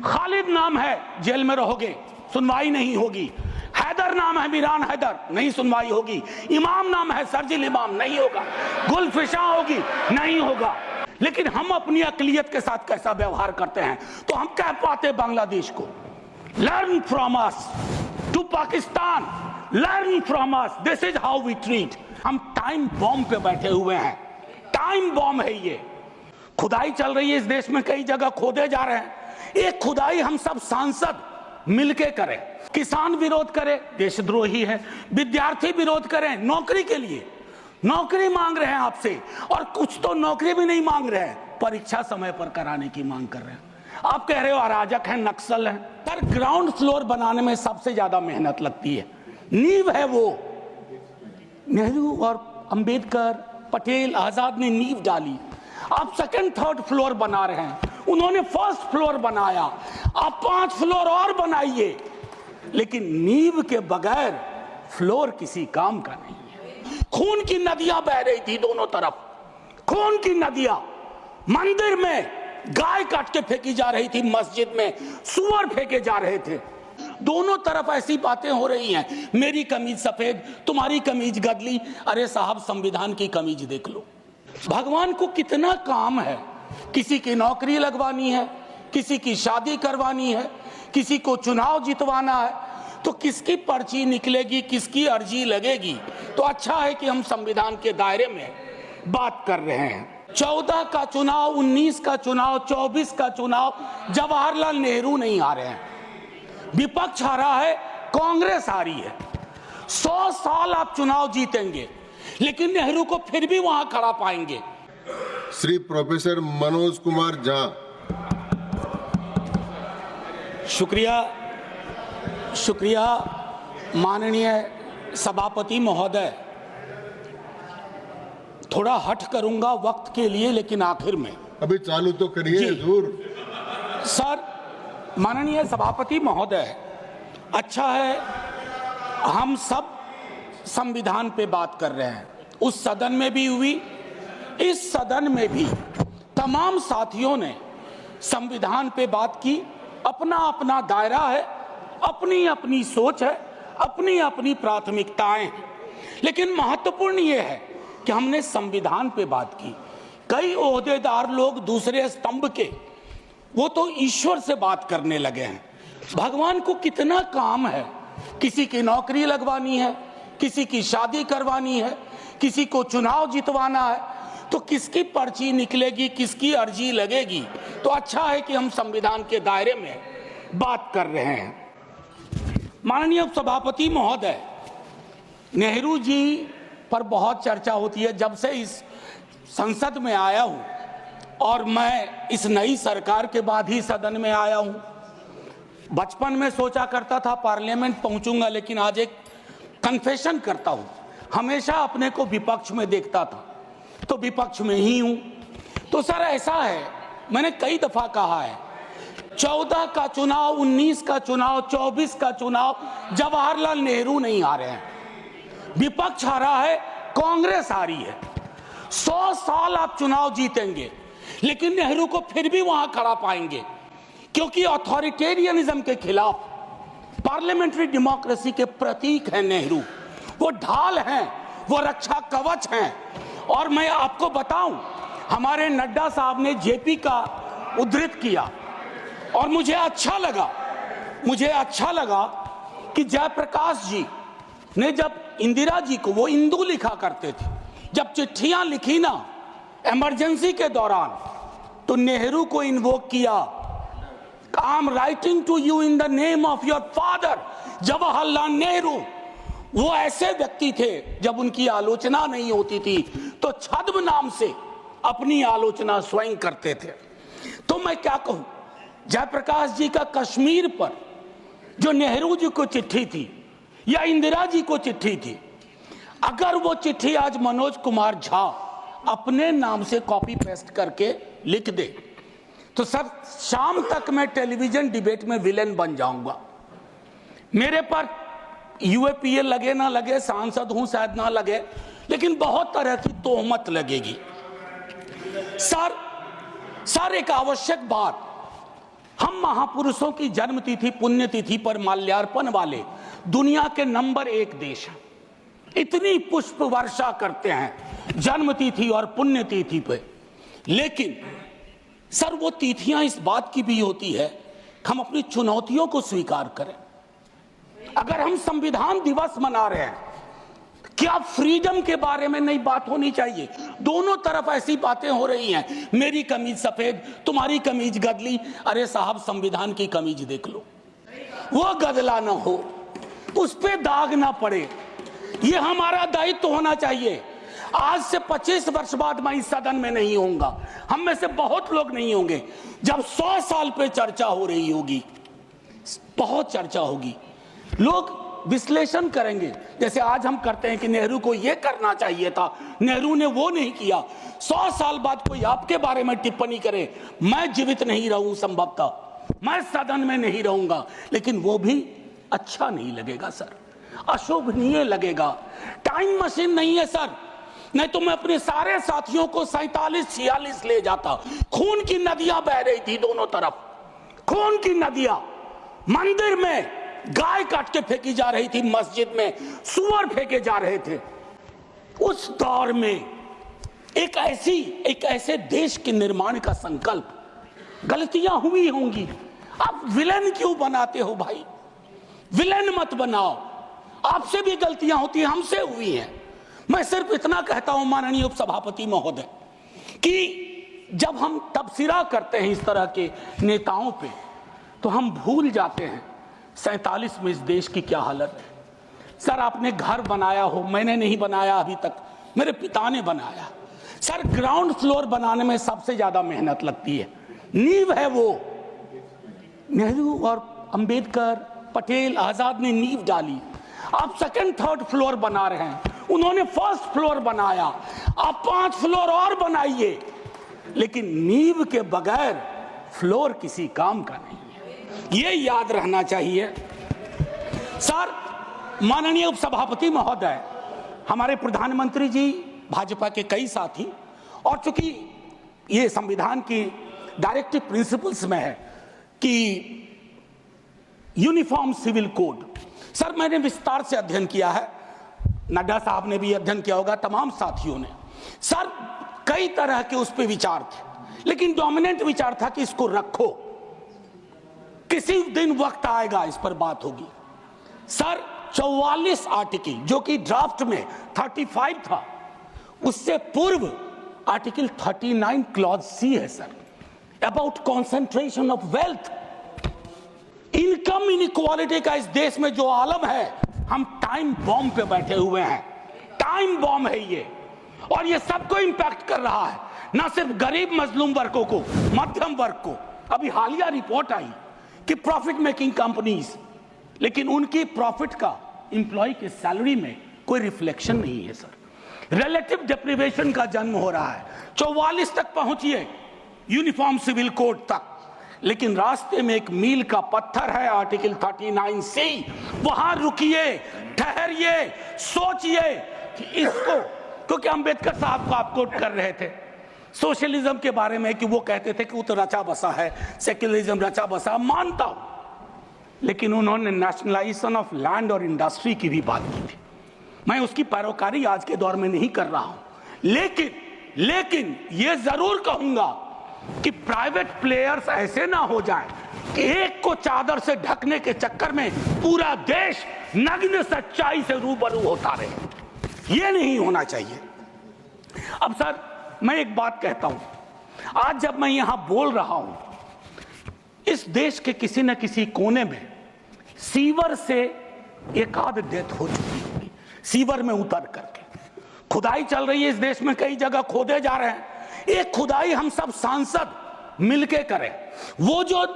खालिद नाम है, जेल में रहोगे, सुनवाई नहीं होगी। हैदर नाम है, मीरान हैदर, नहीं सुनवाई होगी। इमाम नाम है, सर्जिल इमाम, नहीं होगा। गुलफिशा होगी, नहीं होगा। लेकिन हम अपनी अकलियत के साथ कैसा व्यवहार करते हैं, तो हम कह पाते बांग्लादेश को, learn from us, to Pakistan, learn from us, this is how we treat. हम टाइम बॉम्ब पे बैठे हुए हैं, टाइम बॉम्ब है ये। खुदाई चल रही है इस देश में, कई जगह खोदे जा रहे हैं। एक खुदाई हम सब सांसद मिलके करें। किसान विरोध करे, देशद्रोही है। विद्यार्थी विरोध करें, नौकरी के लिए, नौकरी मांग रहे हैं आपसे, और कुछ तो नौकरी भी नहीं मांग रहे हैं, परीक्षा समय पर कराने की मांग कर रहे हैं। आप कह रहे हो अराजक है, नक्सल है। पर ग्राउंड फ्लोर बनाने में सबसे ज्यादा मेहनत लगती है, नींव है वो। नेहरू और अंबेडकर, पटेल, आजाद ने नींव डाली। आप सेकंड थर्ड फ्लोर बना रहे हैं, उन्होंने फर्स्ट फ्लोर बनाया, आप 5 फ्लोर और बनाइए। लेकिन नींव के बगैर फ्लोर किसी काम का नहीं है। खून की नदियां बह रही थी दोनों तरफ, खून की नदियां। मंदिर में गाय काट के फेंकी जा रही थी, मस्जिद में सुअर फेंके जा रहे थे। दोनों तरफ ऐसी बातें हो रही हैं, मेरी कमीज सफेद, तुम्हारी कमीज गदली। अरे साहब, संविधान की कमीज देख लो। भगवान को कितना काम है, किसी की नौकरी लगवानी है, किसी की शादी करवानी है, किसी को चुनाव जितवाना है, तो किसकी पर्ची निकलेगी, किसकी अर्जी लगेगी। तो अच्छा है कि हम संविधान के दायरे में बात कर रहे हैं। 14 का चुनाव, 19 का चुनाव, 24 का चुनाव, जवाहरलाल नेहरू नहीं आ रहे हैं, विपक्ष आ रहा है, कांग्रेस आ रही है। 100 साल आप चुनाव जीतेंगे, लेकिन नेहरू को फिर भी वहां खड़ा पाएंगे। श्री प्रोफेसर मनोज कुमार झा। शुक्रिया माननीय सभापति महोदय। थोड़ा हट करूंगा वक्त के लिए, लेकिन आखिर में अभी चालू तो करिए हुजूर। सर, माननीय सभापति महोदय, अच्छा है हम सब संविधान पे बात कर रहे हैं। उस सदन में भी हुई, इस सदन में भी तमाम साथियों ने संविधान पे बात की। अपना अपना दायरा है, अपनी अपनी सोच है, अपनी अपनी प्राथमिकताएं हैं। लेकिन महत्वपूर्ण यह है कि हमने संविधान पे बात की। कई ओहदेदार लोग दूसरे स्तंभ के, वो तो ईश्वर से बात करने लगे हैं। भगवान को कितना काम है, किसी की नौकरी लगवानी है, किसी की शादी करवानी है, किसी को चुनाव जितवाना है, तो किसकी पर्ची निकलेगी, किसकी अर्जी लगेगी। तो अच्छा है कि हम संविधान के दायरे में बात कर रहे हैं। माननीय सभापति महोदय, नेहरू जी पर बहुत चर्चा होती है जब से इस संसद में आया हूं, और मैं इस नई सरकार के बाद ही सदन में आया हूं। बचपन में सोचा करता था पार्लियामेंट पहुंचूंगा, लेकिन आज एक कन्फेशन करता हूं, हमेशा अपने को विपक्ष में देखता था, तो विपक्ष में ही हूं। तो सर ऐसा है, मैंने कई दफा कहा है, 14 का चुनाव, 19 का चुनाव, 24 का चुनाव, जवाहरलाल नेहरू नहीं आ रहे हैं, विपक्ष आ रहा है, कांग्रेस आ रही है। 100 साल आप चुनाव जीतेंगे, लेकिन नेहरू को फिर भी वहां खड़ा पाएंगे, क्योंकि अथॉरिटेरियनिज्म के खिलाफ, पार्लियामेंट्री डेमोक्रेसी के प्रतीक हैं नेहरू। वो ढाल हैं, वो रक्षा कवच हैं। और मैं आपको बताऊं, हमारे नड्डा साहब ने जेपी का उद्धृत किया, और मुझे अच्छा लगा कि जयप्रकाश जी ने जब इंदिरा जी को, वो इंदू लिखा करते थे, जब चिट्ठियां लिखी ना इमरजेंसी के दौरान, तो नेहरू को इन्वोक किया। I am writing to you in the name of your father Jawaharlal Nehru. वो ऐसे व्यक्ति थे, जब उनकी आलोचना नहीं होती थी तो छद्म नाम से अपनी आलोचना स्वयं करते थे। तो मैं क्या कहूं, जयप्रकाश जी का कश्मीर पर जो नेहरू जी को चिट्ठी थी या इंदिरा जी को चिट्ठी थी, अगर वो चिट्ठी आज मनोज कुमार झा अपने नाम से कॉपी पेस्ट करके लिख दे, तो सर शाम तक मैं टेलीविजन डिबेट में विलेन बन जाऊंगा। मेरे पर यूएपीए लगे ना लगे, सांसद हूं शायद ना लगे, लेकिन बहुत तरह की तोहमत लगेगी। सर एक आवश्यक बात, हम महापुरुषों की जन्मतिथि पुण्यतिथि पर माल्यार्पण वाले दुनिया के नंबर 1 देश हैं। इतनी पुष्प वर्षा करते हैं जन्मतिथि और पुण्यतिथि पे, लेकिन सर वो तिथियां इस बात की भी होती है कि हम अपनी चुनौतियों को स्वीकार करें। अगर हम संविधान दिवस मना रहे हैं, क्या फ्रीडम के बारे में नहीं बात होनी चाहिए? दोनों तरफ ऐसी बातें हो रही हैं, मेरी कमीज सफेद, तुम्हारी कमीज गदली। अरे साहब, संविधान की कमीज देख लो, वो गदला ना हो, उस पे दाग ना पड़े। ये हमारा दायित्व होना चाहिए। आज से 25 वर्ष बाद मैं इस सदन में नहीं होऊंगा, हम में से बहुत लोग नहीं होंगे। जब 100 साल पे चर्चा हो रही होगी, बहुत चर्चा होगी, लोग विश्लेषण करेंगे, जैसे आज हम करते हैं कि नेहरू को यह करना चाहिए था, नेहरू ने वो नहीं किया। 100 साल बाद कोई आपके बारे में टिप्पणी करे, मैं जीवित नहीं रहूं, संभवतः मैं सदन में नहीं रहूंगा, लेकिन वो भी अच्छा नहीं लगेगा सर, अशोभनीय लगेगा। टाइम मशीन नहीं है सर, नहीं तो मैं अपने सारे साथियों को 47-46 ले जाता। खून की नदियां बह रही थी दोनों तरफ, खून की नदियां। मंदिर में गाय काट के फेंकी जा रही थी, मस्जिद में सुअर फेंके जा रहे थे। उस दौर में एक ऐसे देश के निर्माण का संकल्प, गलतियां हुई होंगी। आप विलेन क्यों बनाते हो भाई? विलेन मत बनाओ, आपसे भी गलतियां होती हैं, हमसे हुई हैं। मैं सिर्फ इतना कहता हूं माननीय उपसभापति महोदय कि जब हम तबसरा करते हैं इस तरह के नेताओं पे, तो हम भूल जाते हैं 47 में इस देश की क्या हालत है। सर, आपने घर बनाया हो, मैंने नहीं बनाया अभी तक, मेरे पिता ने बनाया। सर, ग्राउंड फ्लोर बनाने में सबसे ज्यादा मेहनत लगती है, नींव है वो। नेहरू और अंबेडकर, पटेल, आजाद ने नींव डाली। आप सेकंड थर्ड फ्लोर बना रहे हैं, उन्होंने फर्स्ट फ्लोर बनाया, आप 5 फ्लोर और बनाइए, लेकिन नींव के बगैर फ्लोर किसी काम का नहीं है, ये याद रहना चाहिए। सर, माननीय उपसभापति महोदय, हमारे प्रधानमंत्री जी, भाजपा के कई साथी, और चूंकि ये संविधान की डायरेक्टिव प्रिंसिपल्स में है कि यूनिफॉर्म सिविल कोड, सर मैंने विस्तार से अध्ययन किया है, नड्डा साहब ने भी अध्ययन किया होगा, तमाम साथियों ने। सर, कई तरह के उस पर विचार थे, लेकिन डोमिनेंट विचार था कि इसको रखो, किसी दिन वक्त आएगा इस पर बात होगी। सर, 44 आर्टिकल जो कि ड्राफ्ट में 35 था, उससे पूर्व आर्टिकल 39 क्लॉज सी है sir, about concentration of wealth. Income inequality का इस देश में जो आलम है, हम टाइम बॉम्ब पे बैठे हुए हैं, टाइम बॉम्ब है ये, और ये सबको इंपैक्ट कर रहा है, ना सिर्फ गरीब मजलूम वर्गों को, मध्यम वर्ग को। अभी हालिया रिपोर्ट आई कि प्रॉफिट मेकिंग कंपनीज, लेकिन उनकी प्रॉफिट का एम्प्लॉय के सैलरी में कोई रिफ्लेक्शन नहीं है सर। रिलेटिव डिप्रिवेशन का जन्म हो रहा है। 44 तक पहुंचिए यूनिफॉर्म सिविल कोड तक, लेकिन रास्ते में एक मील का पत्थर है आर्टिकल 39 से, वहां रुकिए, ठहरिए, सोचिए कि इसको, क्योंकि अंबेडकर साहब को आप कोट कर रहे थे सोशलिज्म के बारे में कि वो कहते थे कि वो तो रचा बसा है, सेक्युलरिज्म रचा बसा, मानता हूं, लेकिन उन्होंने नेशनलाइजेशन ऑफ लैंड और इंडस्ट्री की भी बात की थी। मैं उसकी पैरोकारी आज के दौर में नहीं कर रहा हूं, लेकिन ये जरूर कहूंगा कि प्राइवेट प्लेयर्स ऐसे ना हो जाएं कि एक को चादर से ढकने के चक्कर में पूरा देश नग्न सच्चाई से रूबरू होता रहे। ये नहीं होना चाहिए। अब सर, मैं एक बात कहता हूं, आज जब मैं यहां बोल रहा हूं, इस देश के किसी न किसी कोने में सीवर से एक आध डेथ हो चुकी होगी, सीवर में उतर करके। खुदाई चल रही है इस देश में, कई जगह खोदे जा रहे हैं। एक खुदाई हम सब सांसद मिलके करें, वो जो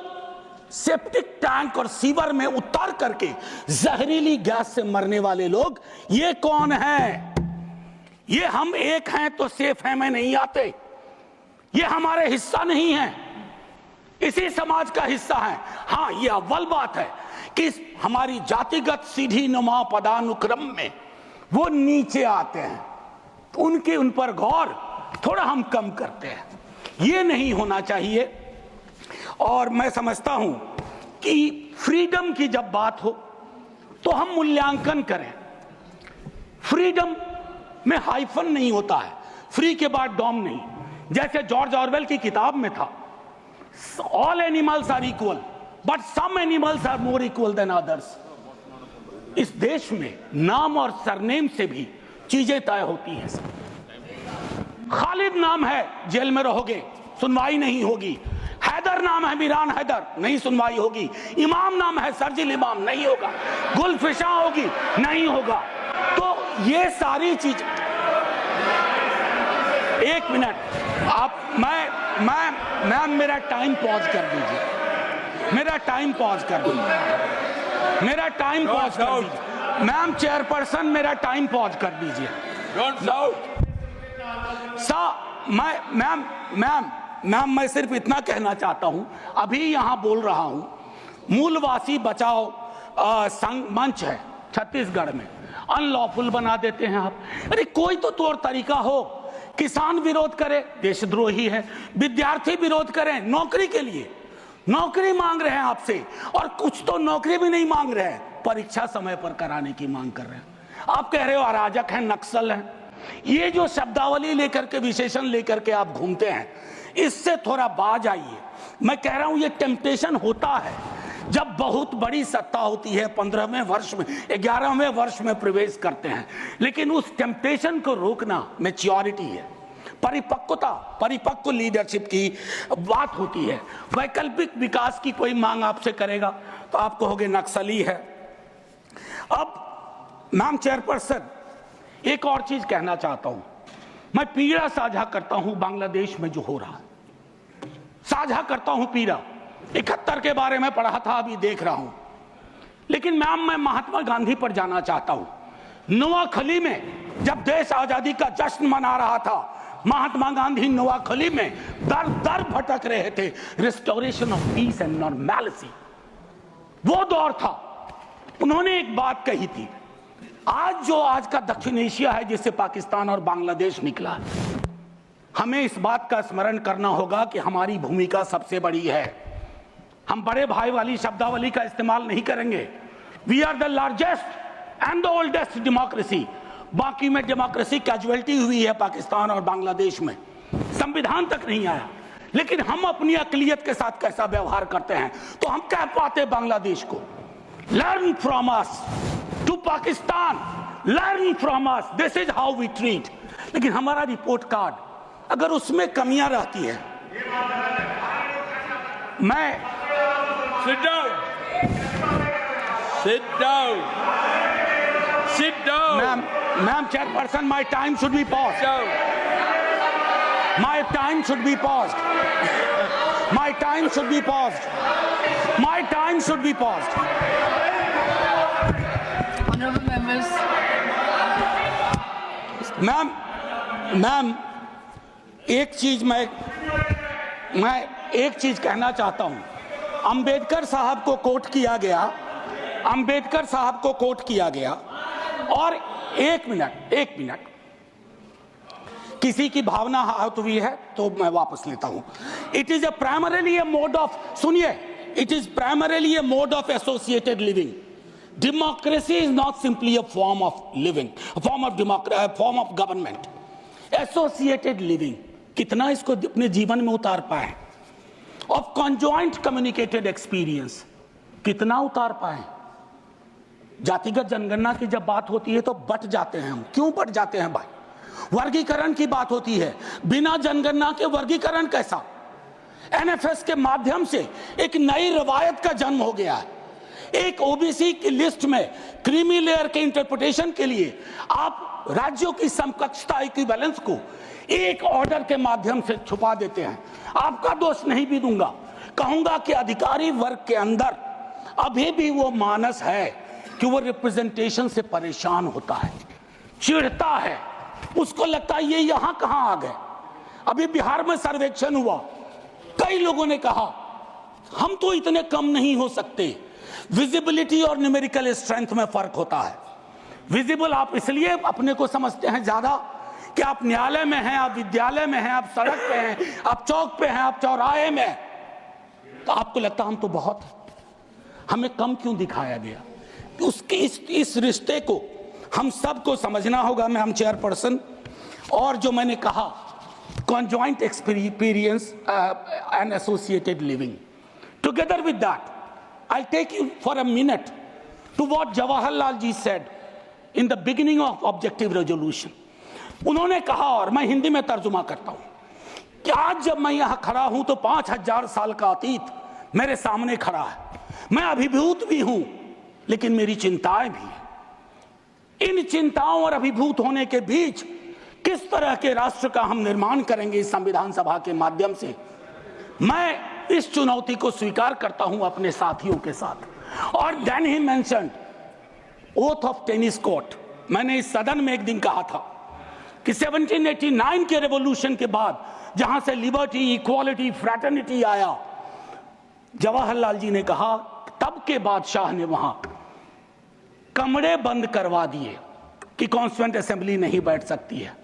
सेप्टिक टैंक और सीवर में उतर करके जहरीली गैस से मरने वाले लोग, ये कौन है? ये हम एक हैं तो सेफ हैं में नहीं आते, ये हमारे हिस्सा नहीं है, इसी समाज का हिस्सा है। हाँ, ये अव्वल बात है कि हमारी जातिगत सीढ़ी नुमा पदानुक्रम में वो नीचे आते हैं, उन पर गौर थोड़ा हम कम करते हैं, ये नहीं होना चाहिए। और मैं समझता हूं कि फ्रीडम की जब बात हो तो हम मूल्यांकन करें। फ्रीडम में हाइफन नहीं होता है, फ्री के बाद डॉम नहीं, जैसे जॉर्ज ऑरवेल की किताब में था, all animals are equal but some animals are more equal than others. इस देश में नाम और सरनेम से भी चीजें तय होती हैं। खालिद नाम है, जेल में रहोगे, सुनवाई नहीं होगी। हैदर नाम है, मीरान हैदर, नहीं सुनवाई होगी। इमाम नाम है, सर्जिल इमाम, नहीं होगा। गुलफिशा होगी, नहीं होगा। तो ये सारी चीज, एक मिनट आप, मैं मेरा टाइम पॉज कर दीजिए, मेरा टाइम पॉज कर दीजिए, मेरा टाइम पॉज कर दीजिए। मैम चेयरपर्सन, मेरा टाइम पॉज कर दीजिए। मैम मैं सिर्फ इतना कहना चाहता हूं, अभी यहां बोल रहा हूं, मूलवासी बचाओ संघ मंच है छत्तीसगढ़ में, अनलॉफुल बना देते हैं आप। अरे कोई तो तौर तरीका हो। किसान विरोध करे, देशद्रोही है। विद्यार्थी विरोध करें, नौकरी के लिए, नौकरी मांग रहे हैं आपसे, और कुछ तो नौकरी भी नहीं मांग रहे हैं, परीक्षा समय पर कराने की मांग कर रहे हैं। आप कह रहे हो अराजक हैं, नक्सल हैं। ये जो शब्दावली लेकर के, विशेषण लेकर के आप घूमते हैं, इससे थोड़ा बाज आइए। मैं कह रहा हूं ये टेम्पटेशन होता है जब बहुत बड़ी सत्ता होती है, 15वें वर्ष में, 11वें वर्ष में प्रवेश करते हैं, लेकिन उस टेम्पटेशन को रोकना मैच्योरिटी है, परिपक्वता, परिपक्व लीडरशिप की बात होती है। वैकल्पिक विकास की कोई मांग आपसे करेगा तो आप कहोगे नक्सली है। अब मैम चेयरपर्सन, एक और चीज कहना चाहता हूं, मैं पीड़ा साझा करता हूं बांग्लादेश में जो हो रहा है, साझा करता हूं पीड़ा। 71 के बारे में पढ़ा था, अभी देख रहा हूं। लेकिन मैम मैं महात्मा गांधी पर जाना चाहता हूं। नोआखली में जब देश आजादी का जश्न मना रहा था, महात्मा गांधी नोआखली में दर दर भटक रहे थे, restoration of peace and normality, वो दौर था। उन्होंने एक बात कही थी, आज का दक्षिण एशिया है जिससे पाकिस्तान और बांग्लादेश निकला है, हमें इस बात का स्मरण करना होगा कि हमारी भूमिका सबसे बड़ी है। हम बड़े भाई वाली शब्दावली का इस्तेमाल नहीं करेंगे। We are the largest and the oldest democracy. बाकी में डेमोक्रेसी कैजुअलिटी हुई है पाकिस्तान और बांग्लादेश में, संविधान तक नहीं आया। लेकिन हम अपनी अकलियत के साथ कैसा व्यवहार करते हैं, तो हम कह पाते बांग्लादेश को, learn from us, to Pakistan, learn from us, this is how we treat. लेकिन हमारा रिपोर्ट कार्ड, अगर उसमें कमियां रहती है, मैं Sit down. Sit down. Sit down. Ma'am chairperson, my time should be paused. Sit down. My time should be paused. My time should be paused. My time should be paused. Honorable members. Ma'am एक चीज मैं एक चीज कहना चाहता हूं। अंबेडकर साहब को कोट किया गया, अंबेडकर साहब को कोट किया गया, और एक मिनट, किसी की भावना आहत हुई है तो मैं वापस लेता हूं। It is primarily a mode of, सुनिए, it is primarily a mode of associated living. Democracy is not simply a form of living, form of government. Associated living, कितना इसको अपने जीवन में उतार पाए? ऑफ कॉन्जॉइंट कम्युनिकेटेड एक्सपीरियंस, कितना उतार पाए? जातिगत जनगणना की जब बात होती है तो बट जाते हैं हम। क्यों बट जाते हैं भाई? वर्गीकरण की बात होती है, बिना जनगणना के वर्गीकरण कैसा? एनएफएस के माध्यम से एक नई रवायत का जन्म हो गया है। एक ओबीसी की लिस्ट में क्रीमी लेयर के इंटरप्रिटेशन के लिए आप राज्यों की समकक्षता, इक्विवेलेंस को एक ऑर्डर के माध्यम से छुपा देते हैं। आपका दोष नहीं भी दूंगा, कहूंगा कि अधिकारी वर्ग के अंदर अभी भी वो मानस है कि वो रिप्रेजेंटेशन से परेशान होता है, चिढ़ता है, उसको लगता है ये यहां कहां आ गए। अभी बिहार में सर्वेक्षण हुआ, कई लोगों ने कहा हम तो इतने कम नहीं हो सकते। विजिबिलिटी और न्यूमेरिकल स्ट्रेंथ में फर्क होता है। विजिबल आप इसलिए अपने को समझते हैं ज्यादा कि आप न्यायालय में हैं, आप विद्यालय में हैं, आप सड़क पे हैं, आप चौक पे हैं, आप चौराहे में हैं। तो आपको लगता हम तो बहुत, हमें कम क्यों दिखाया गया? उसके इस रिश्ते को हम सबको समझना होगा। मैम चेयरपर्सन, और जो मैंने कहा conjoint experience and associated living. Together with that, I'll take you for a minute to what Jawaharlal ji said in the beginning of objective resolution. उन्होंने कहा, और मैं हिंदी में तर्जुमा करता हूं, कि आज जब मैं यहां खड़ा हूं तो 5000 साल का अतीत मेरे सामने खड़ा है। मैं अभिभूत भी हूं, लेकिन मेरी चिंताएं भी हैं। इन चिंताओं और अभिभूत होने के बीच किस तरह के राष्ट्र का हम निर्माण करेंगे इस संविधान सभा के माध्यम से, मैं इस चुनौती को स्वीकार करता हूं अपने साथियों के साथ। और then he mentioned oath of tennis court. मैंने इस सदन में एक दिन कहा था कि 1789 के रेवोल्यूशन के बाद जहां से लिबर्टी, इक्वालिटी, फ्रैटर्निटी आया, जवाहरलाल जी ने कहा तब के बादशाह ने वहां कमरे बंद करवा दिए कि कॉन्स्टिट्यूएंट असेंबली नहीं बैठ सकती है।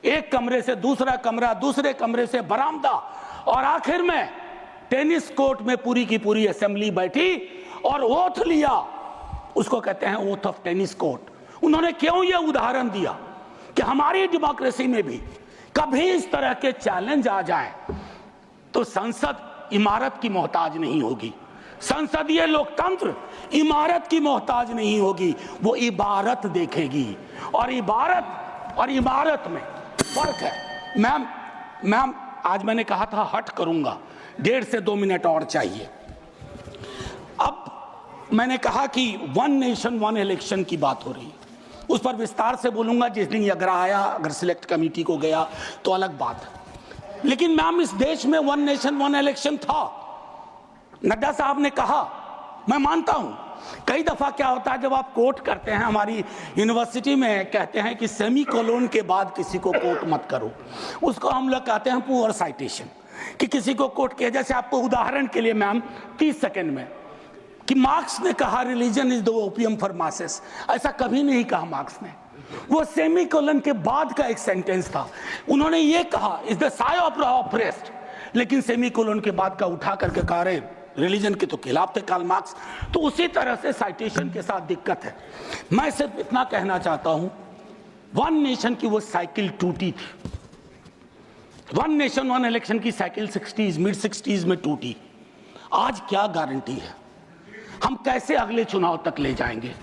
एक कमरे से दूसरा कमरा, दूसरे कमरे से बरामदा, और आखिर में टेनिस कोर्ट में पूरी की पूरी असेंबली बैठी और ओथ लिया। उसको कहते हैं ओथ ऑफ टेनिस कोर्ट। उन्होंने क्यों यह उदाहरण दिया कि हमारी डेमोक्रेसी में भी कभी इस तरह के चैलेंज आ जाए तो संसद इमारत की मोहताज नहीं होगी। संसदीय लोकतंत्र इमारत की मोहताज नहीं होगी, वो इबारत देखेगी। और इबारत में फर्क है। मैम आज मैंने कहा था हट करूंगा, 1.5 से 2 मिनट और चाहिए। अब मैंने कहा कि 1 नेशन 1 इलेक्शन की बात हो रही है, उस पर विस्तार से बोलूंगा जिस दिन अगर आया, अगर सिलेक्ट कमेटी को गया तो अलग बात है। लेकिन मैम इस देश में 1 नेशन 1 इलेक्शन था। नड्डा साहब ने कहा, मैं मानता हूं, कई दफा क्या होता है जब आप कोट करते हैं, हमारी यूनिवर्सिटी में कहते हैं कि सेमी कोलोन के बाद किसी को कोट मत करो, उसको हम लोग कहते हैं पुअर साइटेशन, कि किसी को कोट किया। जैसे आपको उदाहरण के लिए मैम 30 सेकंड में, कि मार्क्स ने कहा religion is the opium for masses, ऐसा कभी नहीं कहा मार्क्स ने। वो सेमी कोलन के बाद का एक सेंटेंस था। उन्होंने ये कहा is the Sai of oppressed, लेकिन सेमी कोलन के बाद का उठा करके कहा रहे रिलीजन के तो खिलाफ थे कार्ल मार्क्स। तो उसी तरह से साइटेशन के साथ दिक्कत है। मैं सिर्फ इतना कहना चाहता हूं, 1 नेशन की वो साइकिल टूटी थी। 1 नेशन 1 इलेक्शन की साइकिल 60s मिड 60s में टूटी। आज क्या गारंटी है, हम कैसे अगले चुनाव तक ले जाएंगे?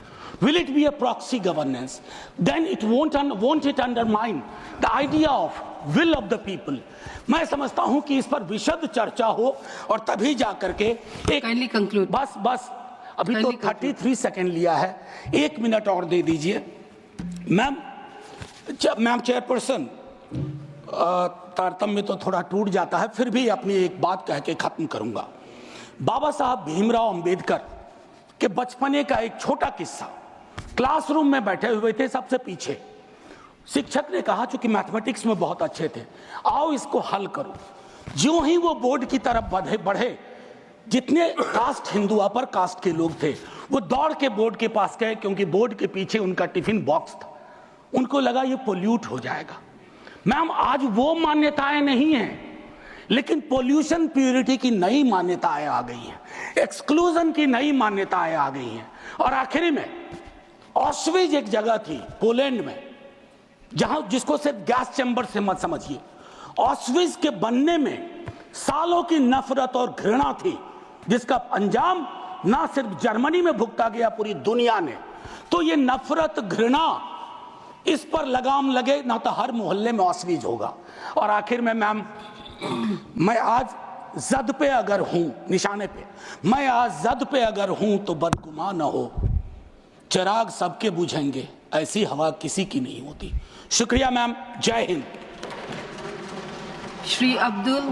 Will it be a proxy governance? Then it won't it undermine the idea of will of the people? मैं समझता हूं कि इस पर विशद चर्चा हो और तभी जाकर के एक Kindly conclude. बस अभी तो 33 सेकंड लिया है, 1 मिनट और दे दीजिए। मैम चेयरपर्सन, तारतम्य तो थोड़ा टूट जाता है, फिर भी अपनी एक बात कह के खत्म करूंगा। बाबा साहब भीमराव अंबेडकर के बचपने का एक छोटा किस्सा। क्लासरूम में बैठे हुए थे सबसे पीछे, शिक्षक ने कहा चूंकि मैथमेटिक्स में बहुत अच्छे थे, आओ इसको हल करो। ज्यों ही वो बोर्ड की तरफ बढ़े, जितने कास्ट हिंदू अपर कास्ट के लोग थे वो दौड़ के बोर्ड के पास गए, क्योंकि बोर्ड के पीछे उनका टिफिन बॉक्स था। उनको लगा ये पोल्यूट हो जाएगा। मैम आज वो मान्यताएं नहीं हैं, लेकिन पोल्यूशन प्यूरिटी की नई मान्यताएं आ गई हैं, एक्सक्लूजन की नई मान्यताएं आ गई हैं। और आखिरी में ऑस्विज एक जगह थी पोलैंड में, जहां जिसको सिर्फ गैस चैम्बर से मत समझिए, ऑस्विज के बनने में सालों की नफरत और घृणा थी, जिसका अंजाम ना सिर्फ जर्मनी में भुगता गया, पूरी दुनिया ने। तो ये नफरत घृणा, इस पर लगाम लगे ना तो हर मोहल्ले में ऑस्विज होगा। और आखिर में मैम, मैं आज जद पे अगर हूं, निशाने पे, मैं आज जद पे अगर हूं तो बदगुमान न हो, चिराग सबके बुझेंगे, ऐसी हवा किसी की नहीं होती। शुक्रिया मैम, जय हिंद। Shri Abdul